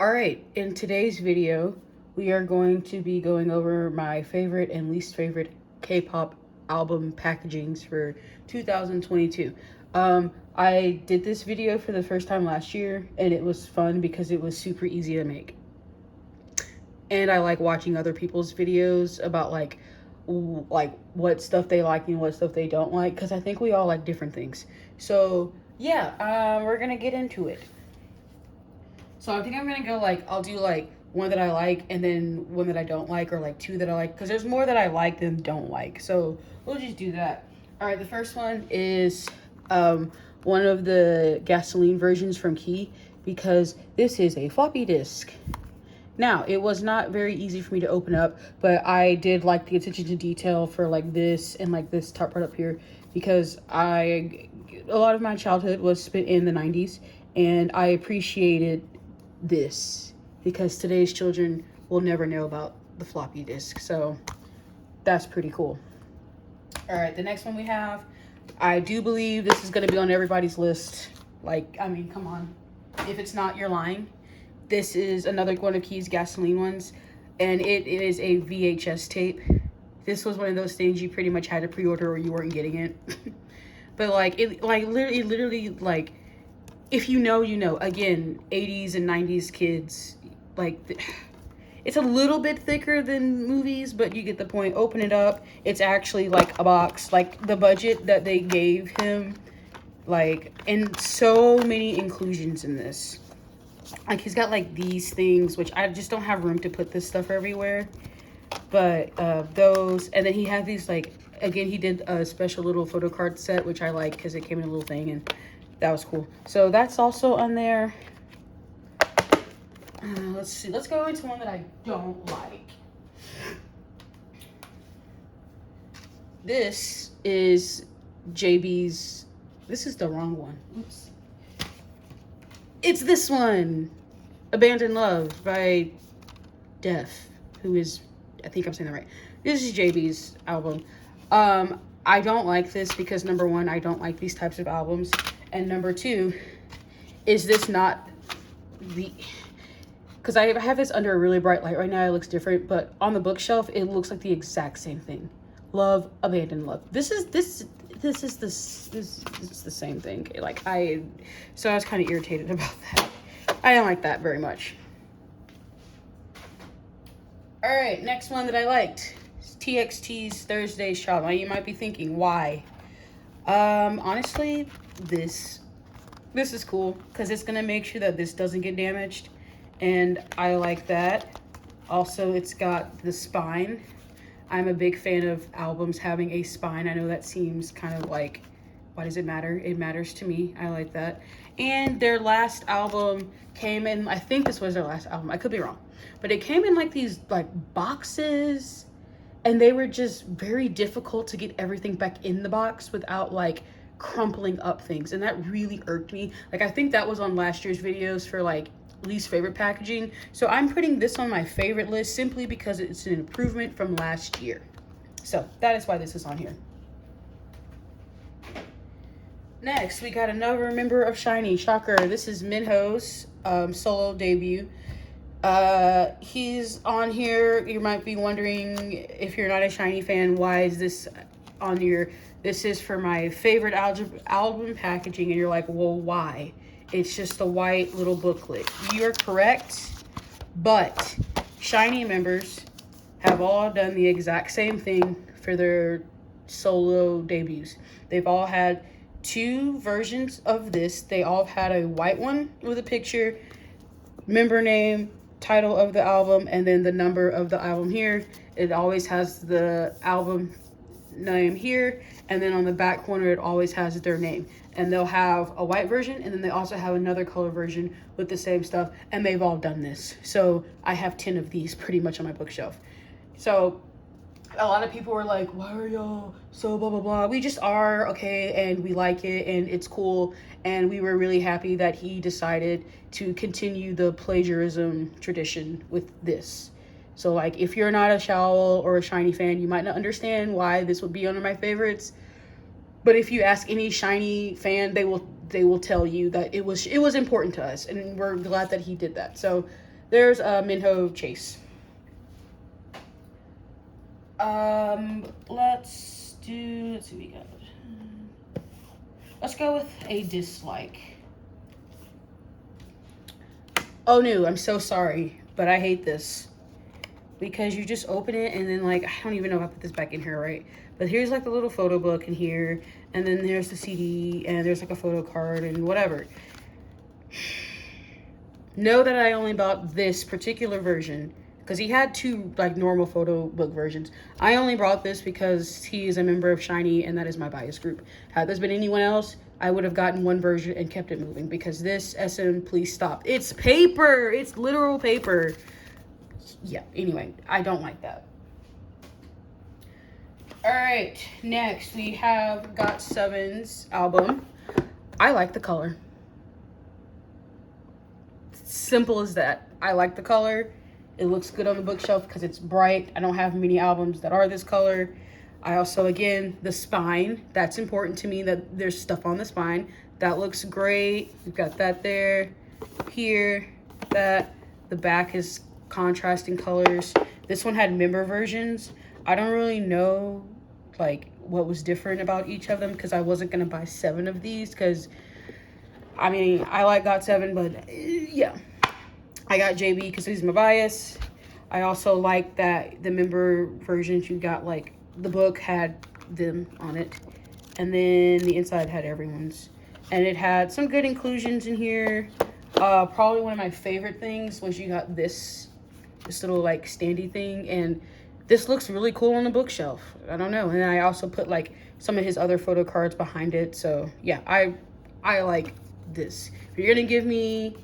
Alright, in today's video, we are going to be going over my favorite and least favorite K-pop album packagings for 2022. I did this video for the first time last year, and it was fun because it was super easy to make. And I like watching other people's videos about like what stuff they like and what stuff they don't like, because I think we all like different things. So yeah, we're gonna get into it. So I think I'm gonna go I'll do like one that I like and then one that I don't like, or like two that I like, because there's more that I like than don't like. So we'll just do that. All right, the first one is one of the gasoline versions from Key, because this is a floppy disk. Now, it was not very easy for me to open up, but I did like the attention to detail for like this and like this top part up here, because a lot of my childhood was spent in the 90s, and I appreciated this because today's children will never know about the floppy disk. So that's pretty cool. All right, the next one we have, I do believe this is going to be on everybody's list. Like, I mean, come on. If it's not, you're lying. This is another one of Key's gasoline ones, and it is a VHS tape. This was one of those things you pretty much had to pre-order or you weren't getting it. But literally, like, if you know, you know. Again, 80s and 90s kids, like, it's a little bit thicker than movies, but you get the point. Open it up. It's actually like a box. Like, the budget that they gave him, like, and so many inclusions in this. Like, he's got like these things, which I just don't have room to put this stuff everywhere. But those, and then he had these, like, again, he did a special little photo card set, which I like because it came in a little thing, and that was cool. So that's also on there. Let's see. Let's go into one that I don't like. This is JB's. This is the wrong one. Oops. It's this one, Abandoned Love by Def, who is, I think I'm saying that right. This is JB's album. I don't like this because, number one, I don't like these types of albums. And number two, is this not the, because I have this under a really bright light right now, it looks different, but on the bookshelf, it looks like the exact same thing. Love, Abandoned Love. This is the same thing. So I was kind of irritated about that. I don't like that very much. All right, next one that I liked is TXT's Thursday Shop. Now you might be thinking, why? Honestly, this is cool because it's gonna make sure that this doesn't get damaged, and I like that. Also, it's got the spine. I'm a big fan of albums having a spine. I know that seems kind of like, why does it matter? It matters to me. I like that. And their last album came in, I think this was their last album. I could be wrong. But it came in like these like boxes, and they were just very difficult to get everything back in the box without like crumpling up things. And that really irked me. Like, I think that was on last year's videos for like least favorite packaging. So I'm putting this on my favorite list simply because it's an improvement from last year. So that is why this is on here. Next, we got another member of SHINee. Shocker. This is Minho's solo debut. He's on here. You might be wondering, if you're not a SHINee fan, why is this on here? This is for my favorite album packaging, and you're like, well, why? It's just a white little booklet. You're correct, but SHINee members have all done the exact same thing for their solo debuts. They've all had two versions of this. They all had a white one with a picture, member name, title of the album, and then the number of the album here. It always has the album name here, and then on the back corner it always has their name. And they'll have a white version, and then they also have another color version with the same stuff, and they've all done this. So I have 10 of these pretty much on my bookshelf. So a lot of people were like, why are y'all so blah blah blah? We just are, okay, and we like it, and it's cool, and we were really happy that he decided to continue the plagiarism tradition with this. So like, if you're not a Shawl or a SHINee fan, you might not understand why this would be under my favorites. But if you ask any SHINee fan, they will tell you that it was important to us, and we're glad that he did that. So There's Minho Chase. Let's see what we got. Let's go with a dislike. Oh no, I'm so sorry, but I hate this. Because you just open it and then, like, I don't even know if I put this back in here, right? But here's like the little photo book in here, and then there's the CD, and there's like a photo card and whatever. Know that I only bought this particular version because he had two like normal photo book versions. I only brought this because he is a member of Shiny and that is my bias group. Had this been anyone else, I would have gotten one version and kept it moving because this SM, please stop. It's paper. It's literal paper. Yeah, anyway, I don't like that. All right, next we have GOT7's album. I like the color. Simple as that. I like the color. It looks good on the bookshelf because it's bright. I don't have many albums that are this color. I also, again, the spine. That's important to me that there's stuff on the spine. That looks great. We've got that there, here, that. The back is contrasting colors. This one had member versions. I don't really know, like, what was different about each of them because I wasn't going to buy 7 of these because, I mean, I like GOT7, but yeah. I got JB because he's my bias. I also like that the member versions you got, like, the book had them on it. And then the inside had everyone's. And it had some good inclusions in here. Probably one of my favorite things was you got this little, like, standy thing. And this looks really cool on the bookshelf. I don't know. And I also put, like, some of his other photo cards behind it. So, yeah, I like this. If you're going to give me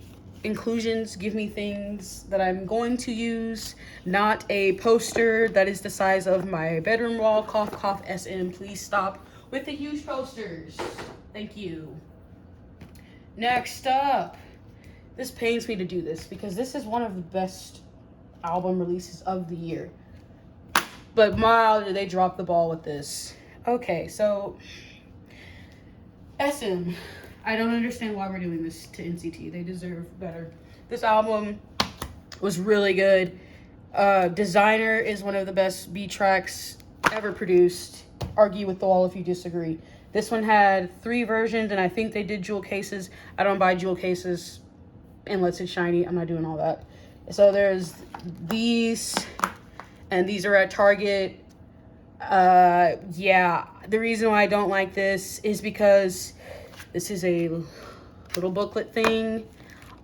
inclusions, give me things that I'm going to use, not a poster that is the size of my bedroom wall. Cough, cough, SM. Please stop with the huge posters. Thank you. Next up, this pains me to do this because this is one of the best album releases of the year. But wow, did they drop the ball with this. Okay, so SM. I don't understand why we're doing this to NCT. They deserve better. This album was really good. Designer is one of the best B tracks ever produced. Argue with the wall if you disagree. This one had 3 versions, and I think they did jewel cases. I don't buy jewel cases unless it's shiny. I'm not doing all that. So there's these, and these are at Target. Yeah, the reason why I don't like this is because this is a little booklet thing.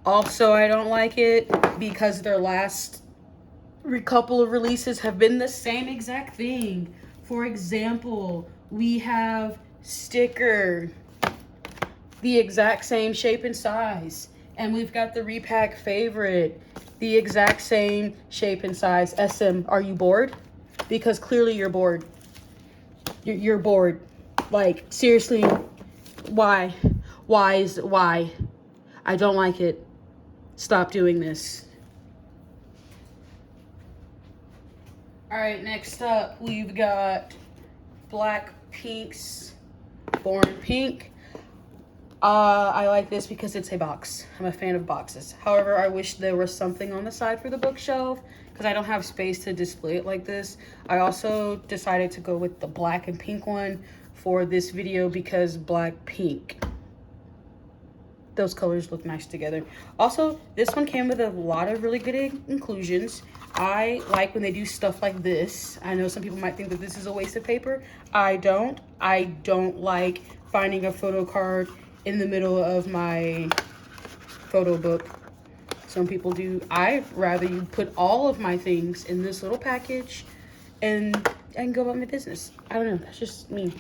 Also, I don't like it because their last couple of releases have been the same exact thing. For example, we have Sticker, the exact same shape and size. And we've got the Repack Favorite, the exact same shape and size. SM, are you bored? Because clearly you're bored. You're bored. Like, seriously, why? Why? I don't like it. Stop doing this. All right, next up, we've got Blackpink's Born Pink. I like this because it's a box. I'm a fan of boxes. However, I wish there was something on the side for the bookshelf because I don't have space to display it like this. I also decided to go with the black and pink one for this video because Blackpink, those colors look nice together. Also, this one came with a lot of really good inclusions. I like when they do stuff like this. I know some people might think that this is a waste of paper. I don't. I don't like finding a photo card in the middle of my photo book. Some people do. I'd rather you put all of my things in this little package and go about my business. I don't know. That's just me.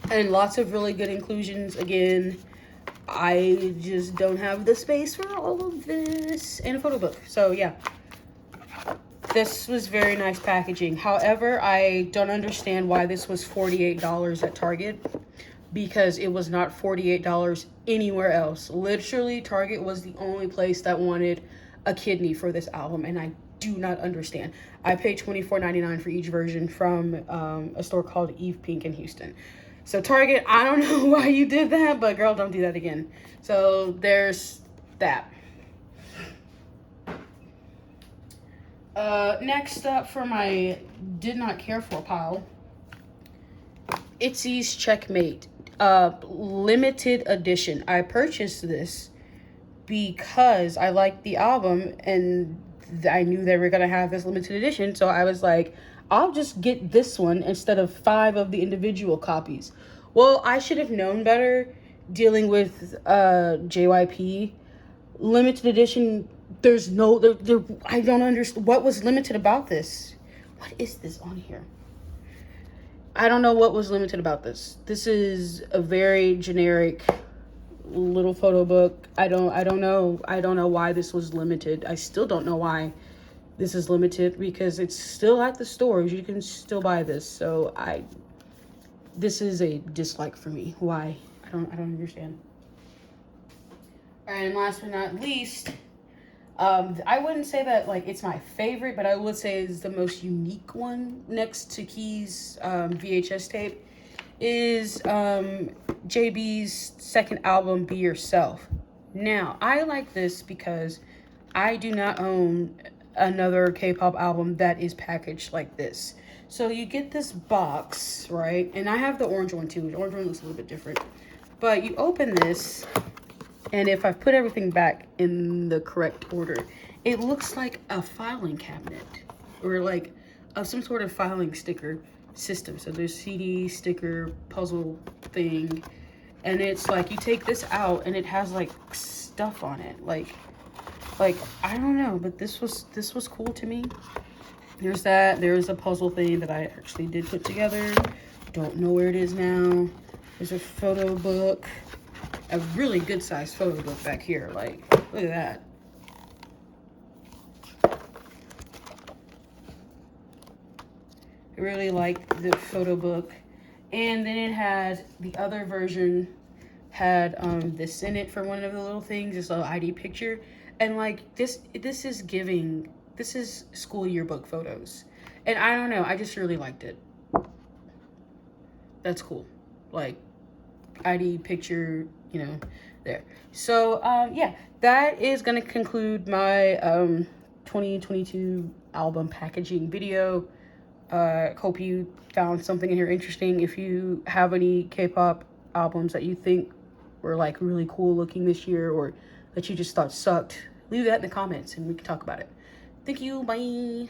And lots of really good inclusions. Again, I just don't have the space for all of this in a photo book. So, yeah. This was very nice packaging. However, I don't understand why this was $48 at Target because it was not $48 anywhere else. Literally, Target was the only place that wanted a kidney for this album, and I do not understand. I paid $24.99 for each version from a store called Eve Pink in Houston. So Target, I don't know why you did that, but girl, don't do that again. So there's that. Next up for my did not care for pile, Itzy's Checkmate, limited edition. I purchased this because I liked the album and I knew they were gonna have this limited edition, so I was like, I'll just get this one instead of 5 of the individual copies. Well, I should have known better dealing with JYP. Limited edition, there's no, I don't understand what was limited about this. What is this on here? I don't know what was limited about this. This is a very generic little photo book. I don't know why this was limited. I still don't know why this is limited because it's still at the stores. You can still buy this. So this is a dislike for me. Why? I don't understand. All right, and last but not least, I wouldn't say that like it's my favorite, but I would say it's the most unique one next to Key's VHS tape is JB's second album, Be Yourself. Now, I like this because I do not own another K-pop album that is packaged like this. So you get this box, right? And I have the orange one too. The orange one looks a little bit different. But you open this, and if I put everything back in the correct order, it looks like a filing cabinet or like some sort of filing sticker system. So there's CD, sticker, puzzle thing. And it's like you take this out and it has like stuff on it. Like I don't know, but this was cool to me. There's that. There's a puzzle thing that I actually did put together. Don't know where it is now. There's a photo book. A really good sized photo book back here. Like, look at that. I really like the photo book. And then it had the other version had this in it for one of the little things, this little ID picture. And like this is school yearbook photos. And I don't know, I just really liked it. That's cool. Like ID picture, you know, there. So yeah, that is gonna conclude my 2022 album packaging video. Hope you found something in here interesting. If you have any K-pop albums that you think were like really cool looking this year or that you just thought sucked, leave that in the comments and we can talk about it. Thank you. Bye.